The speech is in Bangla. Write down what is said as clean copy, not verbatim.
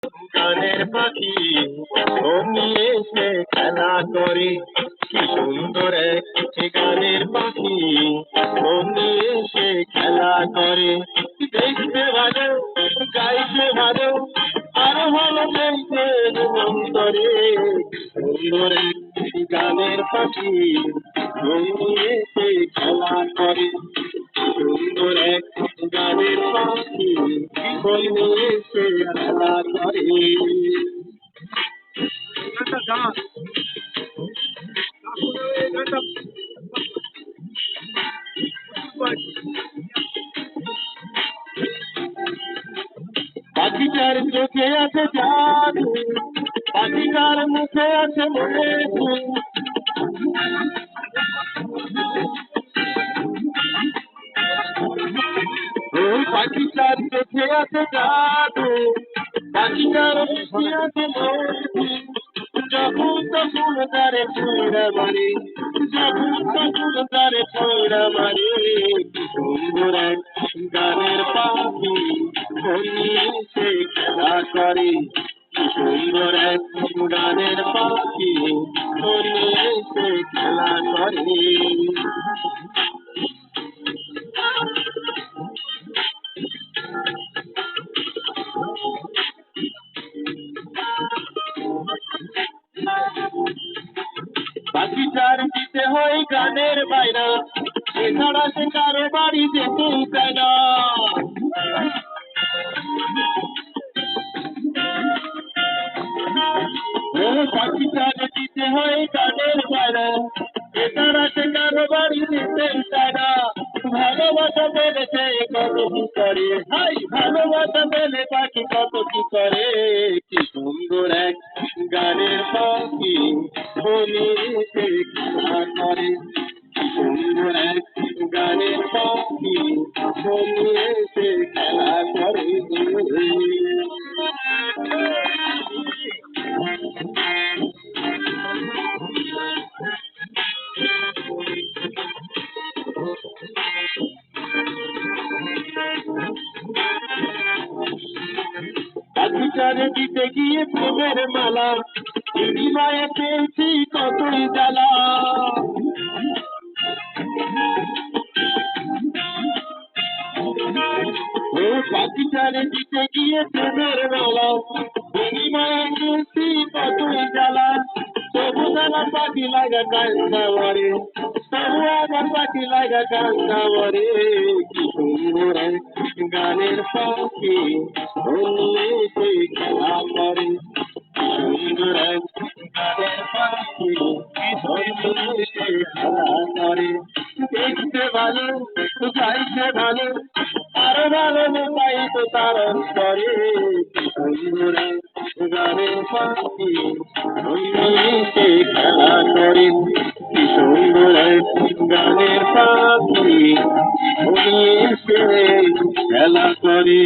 গানের পাখি মন নিয়ে সে খেলা করে, কি সুন্দর এক গানের পাখি মন নিয়ে সে খেলা করে। দেখতে ভালো, গাইতে ভালো, আরো ভালো দেখতে অন্তরে। সুন্দর এক গানের পাখি মন নিয়ে সে খেলা করে, সুন্দর এক গানের পাখি মন নিয়ে সে খেলা করে। পাখিটার চোখে আছে জাদু, পাখিটার মুখে আছে মধু। ওই পাখিটার চোখে আছে জাদু, পাখিটার মুখে আছে মধু। যখন তখন তারে ছুঁড়া মারে, যখন তখন তারে ছুঁড়া মারে। কি সুন্দর এক গানের পাখি মন নিয়ে সে খেলা করে, কি সুন্দর এক গানের পাখি মন নিয়ে সে খেলা করে। পাখিটার দিতে হয় গানের বাইরা, এছাড়া সে কারো বাড়ি যেতেই চায় না। ও পাখিটার দিতে হয় গানের বাইরা, এছাড়া সে কারো বাড়ি যেতেই চায় না। ভালোবাসা পেলে সে কত কি করে, হাই ভালোবাসা পেলে পাখি কত কি করে। কি সুন্দর এক গানের পাখি বলে সে খেলা করে, কি সুন্দর এক গানের পাখি বলে সে খেলা করে। পাখিটারে দিতে গিয়ে প্রেমের মালা, বিনিময়ে পেয়েছি কতই জ্বালা। ও পাখিটারে দিতে গিয়ে প্রেমের মালা, বিনিময়ে পেয়েছি কতই জ্বালা। তবু আমার পাখি লাগা কান্না মরে, তবু আমার পাখি লাগা কান্না মরে। কি সুন্দর এক গানের পাখি মন নিয়ে সে খেলা করে, কি সুন্দর এক গানের পাখি মন নিয়ে সে খেলা করে। দেখতে ভালো, গাইতে ভালো, আরো ভালো পাই তো তার অন্তরে। কি সুন্দর এক গানের পাখি মন নিয়ে সে খেলা করে, কি সুন্দর এক গানের পাখি মন নিয়ে সে খেলা করে।